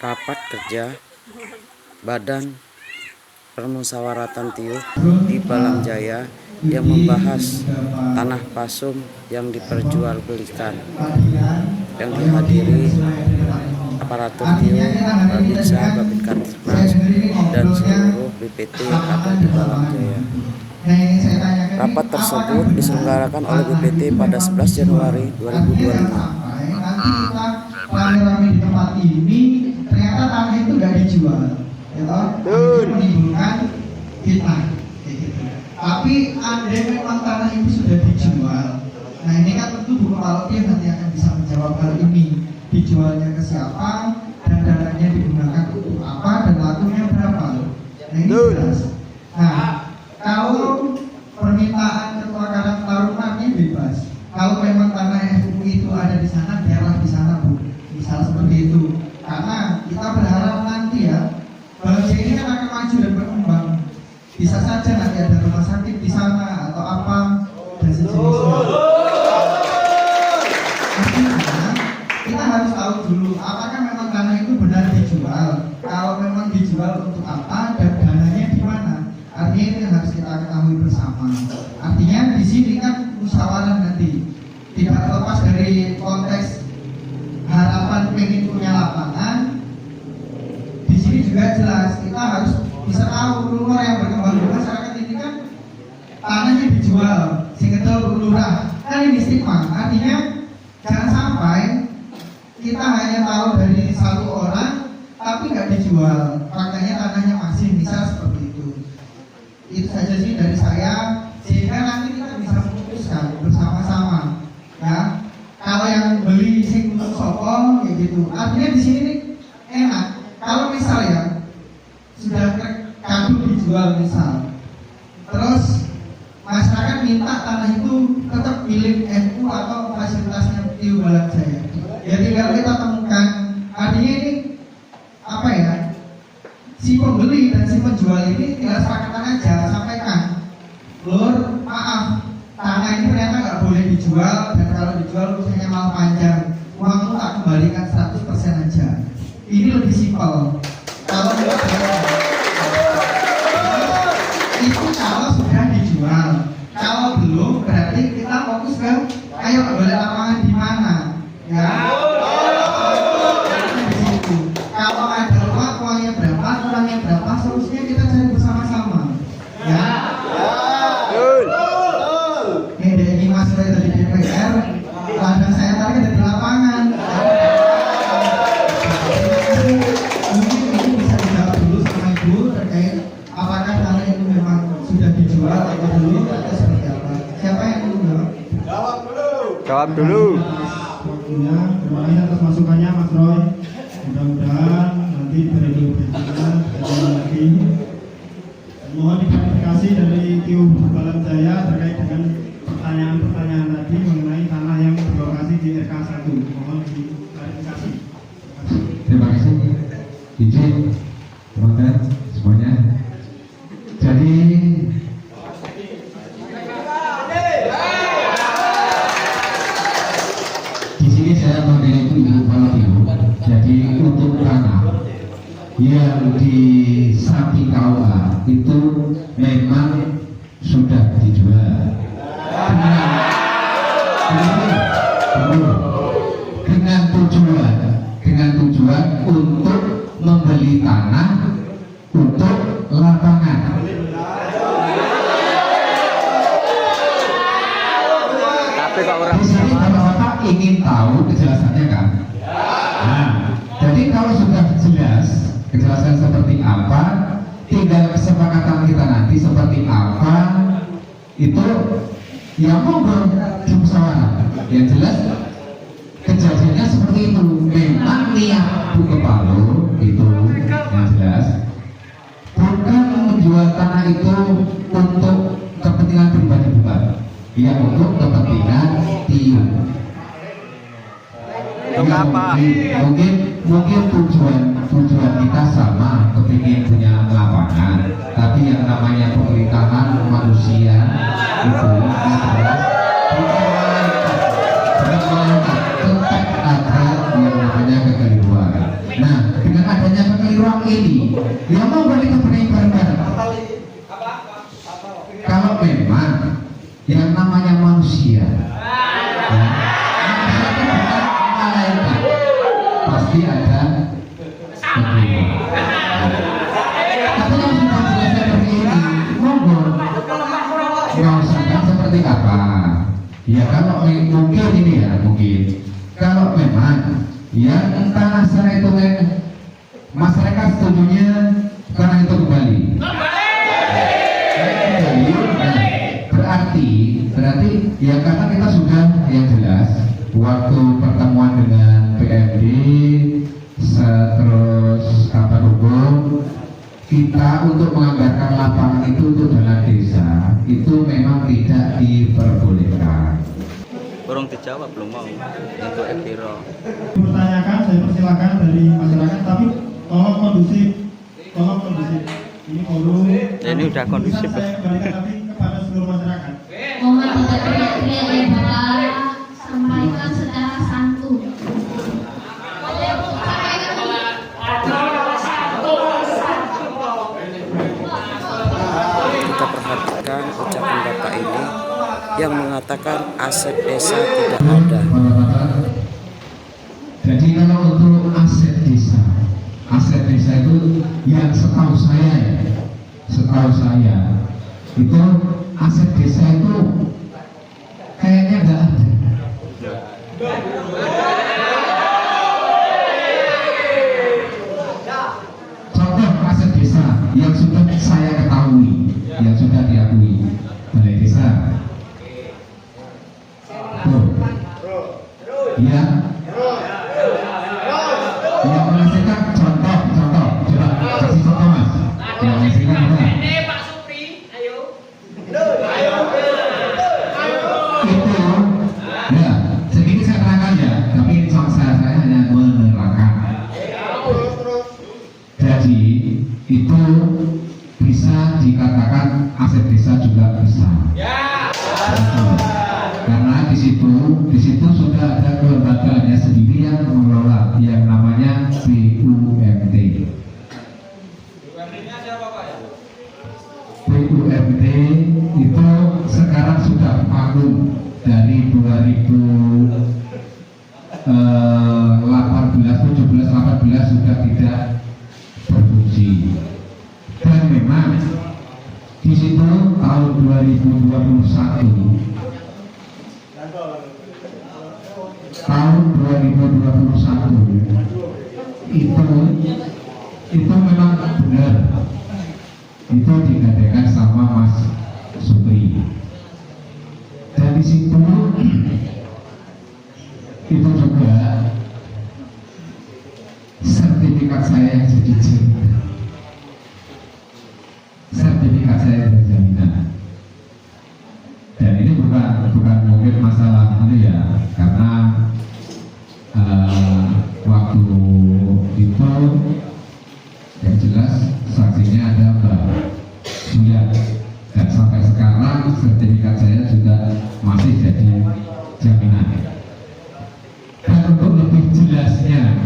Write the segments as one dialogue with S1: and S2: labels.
S1: rapat kerja Badan Permusyawaratan Tiup di Balam Jaya yang membahas tanah pasum yang diperjualbelikan, yang dihadiri aparatur Tiup, Babinsa, Babinkamtibnas, dan seluruh BPT yang ada di Balam Jaya. Rapat tersebut diselenggarakan oleh BPT pada 11 Januari 2025.
S2: Rame-rame di tempat ini ternyata tanah itu nggak dijual, ya toh, menimbulkan fitnah kayak gitu. Tapi andai memang tanah itu sudah dijual, nah ini kan tentu Bu Kepala Tim nanti akan bisa menjawab hal ini, dijualnya ke siapa dan dananya digunakan untuk apa dan lakunya berapa. Nah ini jelas. Nah kalau permintaan Ketua Karang Taruna ini bebas. Kalau memang tanah FUI itu ada di sana, biarlah di sana Bu. Misal seperti itu. Karena kita berharap nanti ya, bangsa ini kan akan maju dan berkembang. Bisa saja nanti ada rumah sakit di sana atau apa dan sejenisnya. Artinya kita harus tahu dulu apakah memang tanah itu benar dijual. Kalau memang dijual untuk apa dan dananya di mana. Artinya itu yang harus kita ketahui bersama. Artinya di sini kan musyawarah nanti tidak terlepas dari konteks harapan pengen punya lapangan. Di sini juga jelas kita harus bisa tahu rumor yang berkembang di masyarakat ini kan tanahnya dijual, singketel lurah kan ini stigma. Artinya jangan sampai kita hanya tahu dari satu orang tapi nggak dijual, faktanya tanahnya masih, misal seperti itu. Itu saja sih dari saya, sehingga nanti kita bisa memutuskan bersama-sama ya. Kalau yang beli sing sokong kayak gitu, artinya di sini nih enak. Kalau misal ya sudah kadung dijual misal, terus masyarakat minta tanah itu tetap milik NU atau fasilitasnya Tiup Balam Jaya, ya tinggal kita temukan. Artinya ini apa ya, si pembeli dan si penjual ini tinggal sepakatan aja, sampaikan, Lur, maaf, tanah ini ternyata nggak boleh dijual, dan kalau dijual urusannya malah panjang, uangmu tak kembalikan 100% aja. Ini lebih simpel. Kalau itu kalau sudah dijual, kalau belum berarti kita fokus ke ayo kembali lapangan di mana, ya. Di situ. Kalau ada uangnya berapa, kurangnya berapa, solusinya kita cari bersama-sama, ya. Ini Mas Roy dari DPR, ladang saya tadi ada di lapangan. Mungkin ini bisa dijawab dulu sama Ibu terkait apakah tanah itu memang sudah dijual atau belum atau seperti apa. Siapa yang dulu jawab?
S3: Jawab dulu.
S2: Waktunya, terima kasih atas masukannya Mas Roy. Mudah-mudahan nanti berikutnya lagi. Mohon diklarifikasi dari Tiup Balam Jaya terkait dengan pertanyaan-pertanyaan tadi mengenai tanah yang berlokasi di RK1. Mohon diklarifikasi.
S4: Terima kasih. Izin teman-teman semuanya. Jadi di sini saya mengenai Ibu Kepala Tiup. Jadi untuk tanah yang di samping KUA itu memang sudah dijual dengan tujuan untuk membeli tanah untuk lapangan.
S3: Tapi kok orang
S4: Di sini Bapak ingin tahu kejelasannya kan? Nah, jadi kalau sudah jelas kejelasan seperti apa, tinggal kesepakatan kita nanti seperti apa, itu yang monggo dimusyawarah. Yang jelas kejadiannya seperti itu. Memang niat Bu Kepala itu yang jelas bukan menjual tanah itu untuk kepentingan pribadi, bukan. Ya untuk kepentingan Tiup.
S3: Untuk apa?
S4: Mungkin tujuan kita sama, kepingin punya lapangan, tapi yang namanya pemerintahan manusia itu adalah bukan melakukan, tetap ada yang namanya kekeliruan. Nah, dengan Ya mau kita beri bareng-bareng. Kalau memang yang namanya manusia, manusia itu bukan malaikat, pasti ada kekeliruan. Tapi yang sudah jelas seperti ini, monggo mau sedang seperti apa? Ya kalau mungkin ini ya mungkin kalau memang yang tanah sana itu masyarakat setujunya tanah itu kembali. Berarti ya karena kita sudah yang jelas waktu pertemuan dengan PMD terus kabar hukum kita untuk menganggarkan lapangan itu untuk dana desa itu memang tidak diperbolehkan.
S3: Burung dijawab belum mau untuk Epiro.
S2: Bertanyakan, saya persilakan dari masyarakat, tapi tolong kondusif, ini forum.
S3: Ini udah kondusif.
S2: Saya kembalikan nanti kepada seluruh masyarakat.
S5: Mohon tidak teriak-teriak ya Bapak, sampaikan secara santun.
S1: Kita perhatikan ucapan Bapak ini yang mengatakan aset desa tidak ada.
S4: Jadi kalau untuk aset desa itu yang setahu saya itu aset desa itu kayaknya nggak ada. Contoh aset desa yang sudah saya ketahui, yang sudah diakui balai desa. Ya, yang menghasilkan contoh, coba kasih contoh mas. Yang menghasilkan apa? Itu, ya, sedikit saya terangkan ya, tapi saya hanya menerangkan. Jadi itu bisa dikatakan aset desa juga bisa. Karena di situ sudah ada kelembagaannya sendiri yang mengelola yang namanya BUMT. BUMT itu sekarang sudah vakum dari 2018 sudah tidak berfungsi. Dan memang di situ tahun 2021 itu memang benar itu digadaikan sama Mas Supri dan di situ itu juga sertifikat saya yang jadi jaminan, dan ini bukan mungkin masalah itu ya, karena waktu itu yang jelas saksinya ada Mbak Suya, dan sampai sekarang sertifikat saya juga masih jadi jaminan. Dan untuk lebih jelasnya,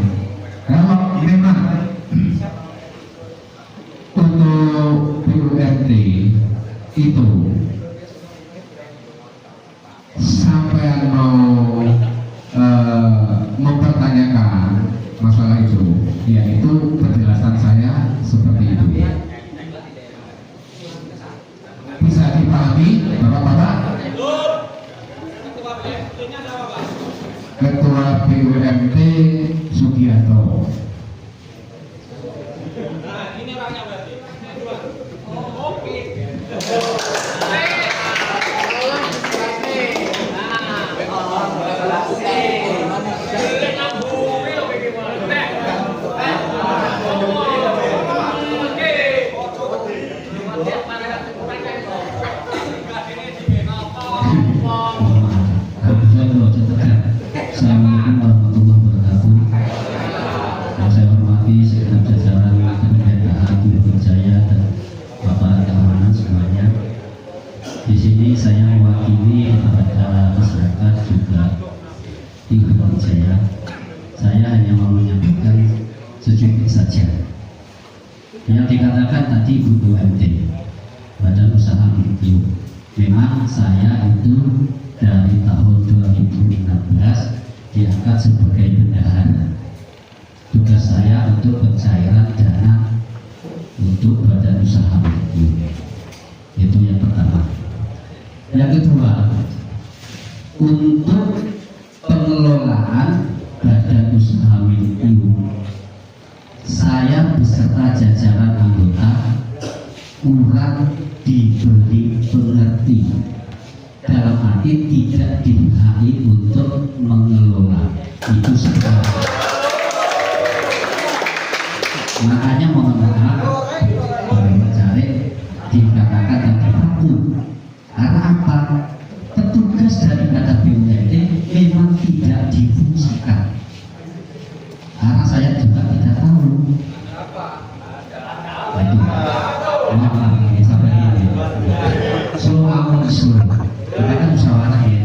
S4: kalau memang untuk BUMT itu sampai mau mempertanyakan masalah itu, yaitu penjelasan saya seperti itu. Bisa dipahami, Bapak-bapak? Ketua BUMT Sugiarto.
S6: Assalamualaikum warahmatullahi wabarakatuh. Yang saya hormati segenap jajaran kependekaan Bukit Jaya dan Bapak keamanan semuanya. Di sini saya mewakili kepada masyarakat juga di Bukit Jaya. Saya hanya mau menyampaikan sedikit saja. Yang dikatakan tadi BUMD, Badan Usaha Mikro. Memang saya itu dari tahun 2016 diangkat sebagai bendahara. Tugas saya untuk pencairan dana untuk Badan Usaha Mikro. Itu yang pertama. Yang kedua, untuk pengelolaan Badan Usaha Mikro, saya beserta jajaran anggota kurang diberi pengerti, dalam arti tidak dihai untuk mengelola itu sebenarnya. Makanya mohon maaf Bapak Mencari dikatakan tadi aku, karena apa? Petugas daripada BUMD memang tidak difungsikan. Karena saya juga tidak tahu. Itu, maaf, sampai ini. Kita kan musyawarah ya.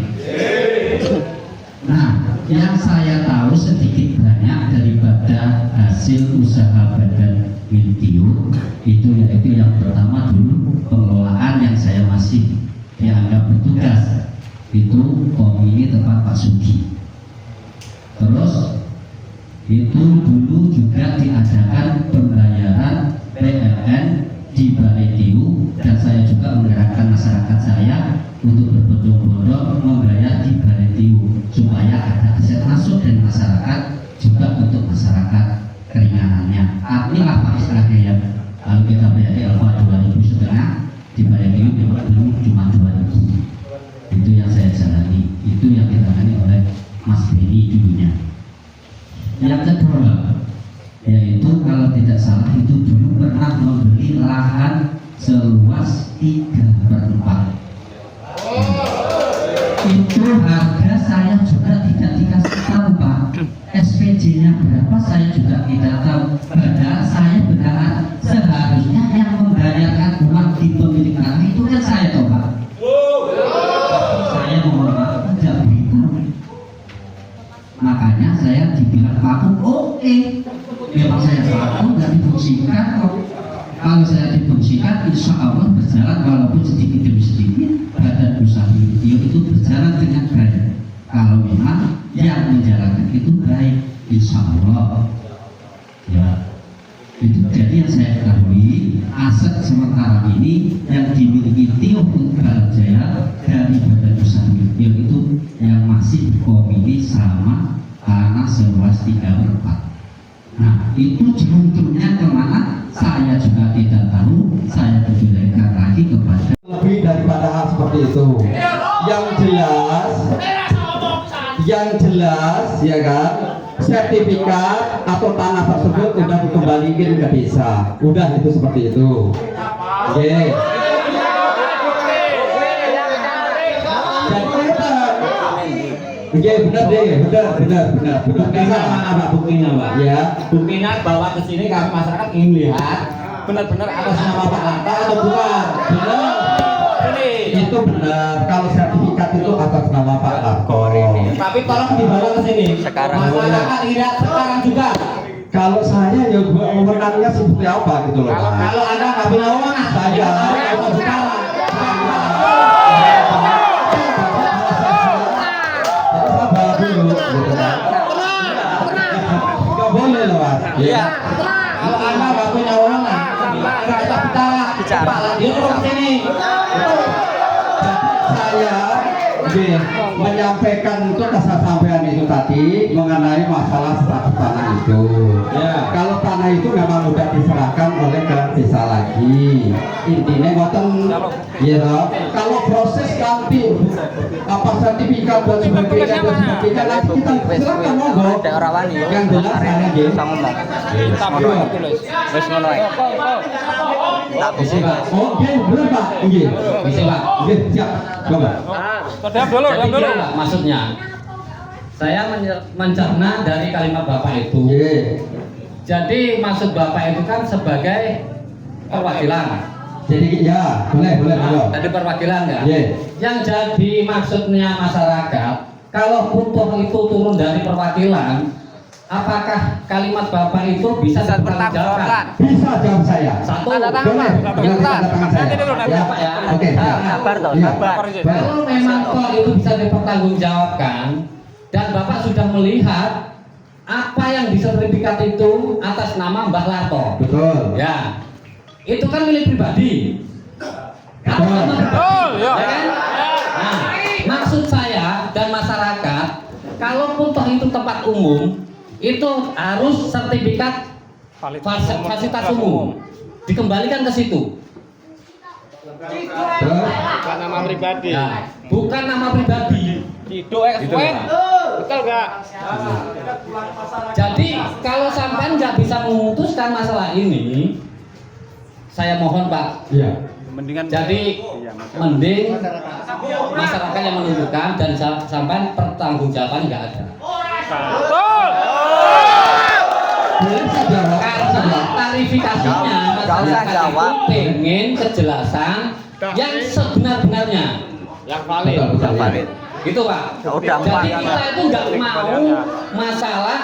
S6: Nah, yang saya tahu sedikit banyak daripada hasil usaha Badan Miltio itu yaitu yang pertama dulu pengelolaan yang saya masih dianggap petugas itu komini tempat Pak Sugi. Terus itu dulu juga diadakan pembayaran PLN di Balai Tiu, dan saya juga menggerakkan masyarakat saya untuk berbondong-bondong membayar di Balai Tiu supaya ada aset masuk dari masyarakat juga untuk masyarakat keringanannya. Artinya apa istilahnya ya? Kalau kita bayar di Alfa 2.500 di Balai Tiu dulu cuma 2.000. Itu yang saya jalani, itu yang ditangani oleh Mas Beni dulunya. Yang kedua, yaitu kalau tidak salah itu dulu pernah membeli lahan seluas 3/4. Itu harga saya juga tidak dikasih tahu Pak. SPJ-nya berapa saya juga tidak tahu. Padahal saya benar seharusnya yang membayarkan uang di pemilik tanah itu kan saya toh Pak. Saya mohon maaf tidak beritahu. Makanya saya dibilang Pak oke. Memang saya tahu nggak difungsikan kok. Kalau saya difungsikan, insya Allah berjalan walaupun sedikit demi sedikit. Badan Usaha Mikro itu berjalan dengan baik. Kalau memang yang menjalankan itu baik, insya Allah. Ya, itu jadi yang saya ketahui aset sementara ini yang dimiliki Tio Putra Jaya dari Badan Usaha Mikro itu yang masih komini sama tanah seluas 3/4. Nah, itu juntrungnya kemana? Saya juga tidak tahu. Saya kembalikan lagi kepada
S7: lebih daripada hal seperti itu. Yang jelas, ya kan, sertifikat atau tanah tersebut sudah dikembalikan ke desa. Udah itu seperti itu. Oke. Oke, benar deh, benar.
S8: Buktinya mana Pak? Buktinya Pak?
S7: Ya.
S8: Buktinya bawa ke sini kami masyarakat ingin lihat benar-benar atas nama Pak Lanta atau bukan?
S7: Benar.
S8: Ini.
S7: Itu benar. Kalau sertifikat itu atas nama Pak Lakor.
S8: Tapi tolong dibawa ke sini.
S3: Sekarang.
S8: Masyarakat lihat sekarang juga.
S7: Kalau saya ya wewenangnya seperti apa gitu loh.
S8: Kalau Anda nggak punya wewenang,
S7: Saya.
S8: sekarang.
S7: Gak boleh loh Mas.
S8: Iya. Kalau Anda nggak punya wewenang, kita Pak Lanta ke sini.
S7: Saya menyampaikan untuk kesampaian itu tadi mengenai masalah status tanah itu.
S8: Ya.
S7: Kalau tanah itu memang sudah diserahkan oleh ke desa lagi. Intinya ngoten, ya. Kalau proses nanti apa sertifikat dan sebagainya nanti kita silakan monggo. Yang jelas saya nggih.
S3: Wes ngono ae. Tak bisa Pak.
S7: Oke, benar Pak. Nggih.
S8: Bisa Pak.
S7: Nggih, siap. Coba.
S8: Jadi gini, Pak, maksudnya saya mencerna dari kalimat Bapak itu.
S7: Nggih.
S8: Jadi maksud Bapak itu kan sebagai perwakilan.
S7: Jadi ya, boleh.
S8: Tadi perwakilan ya.
S7: Nggih.
S8: Yang jadi maksudnya masyarakat, kalau butuh itu turun dari perwakilan, apakah kalimat Bapak itu bisa dipertanggungjawabkan?
S7: Bisa jawab saya.
S8: Satu,
S7: Boleh, boleh tanda tangan saya.
S8: ya Pak ya.
S7: Oke, ya.
S3: Sabar toh,
S7: Iya.
S3: sabar.
S8: Kalau memang toh itu bisa dipertanggungjawabkan dan Bapak sudah melihat apa yang di sertifikat itu atas nama Mbah Larto,
S7: Betul.
S8: ya, itu kan milik pribadi.
S7: Betul.
S8: Ya kan? Nah, maksud saya dan masyarakat, kalaupun toh itu tempat umum, itu harus sertifikat fasilitas umum dikembalikan ke situ.
S7: Bukan
S9: nama pribadi.
S8: Ya, bukan nama pribadi.
S9: Itu betul nggak?
S8: Jadi kalau sampai nggak bisa memutuskan masalah ini, saya mohon Pak.
S7: Iya.
S8: Jadi mending masyarakat yang menentukan dan sampai pertanggungjawaban nggak ada.
S7: Boleh saya jawab?
S8: Karena klarifikasinya masyarakat itu pengen kejelasan yang sebenar-benarnya.
S9: Yang valid.
S7: Betul, valid.
S8: Gitu Pak.
S3: Udah,
S8: Jadi kita itu nggak mau masalah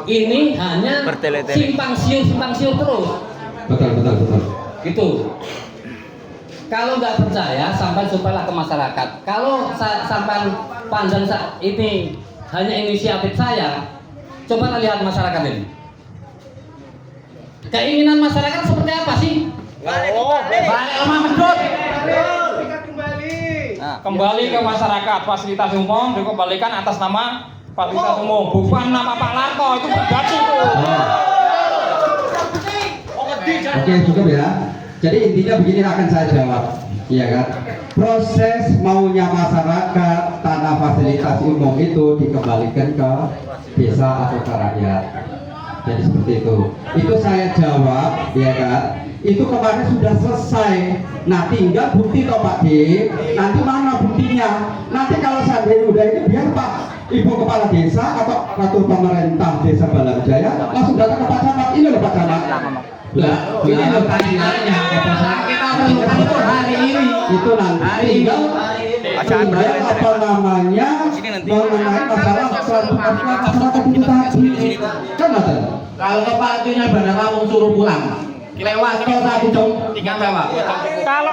S8: ini hanya simpang siur terus.
S7: Betul.
S8: Gitu. Kalau nggak percaya, sampai sampailah ke masyarakat. Kalau sampai panjang ini hanya inisiatif saya, coba lihat masyarakat ini. Keinginan masyarakat seperti apa sih? Balik lemah medut.
S9: Kembali ke masyarakat, fasilitas umum dikembalikan atas nama fasilitas umum, bukan nama Pak Larto, itu pribadi itu.
S7: Oke, cukup ya. Jadi intinya begini akan saya jawab, iya kan? Proses maunya masyarakat tanah fasilitas umum itu dikembalikan ke desa atau ke rakyat. Jadi seperti itu. Itu saya jawab, ya kan? Itu kemarin sudah selesai. Nah, tinggal bukti toh Pak D. Nanti mana buktinya? Nanti kalau seandainya udah ini biar Pak Ibu Kepala Desa atau pemerintah Desa Balamjaya langsung datang ke Pak Camat. Ini loh Pak Camat. Nah, ini loh panggilannya. Kita menentukan itu hari ini. Itu nanti tinggal apa namanya mengenai masalah masyarakat itu tadi. Kan ada.
S6: Kalau kepala itunya barang kamu suruh pulang, lewat kau satu jam, tinggal jawab.
S9: Kalau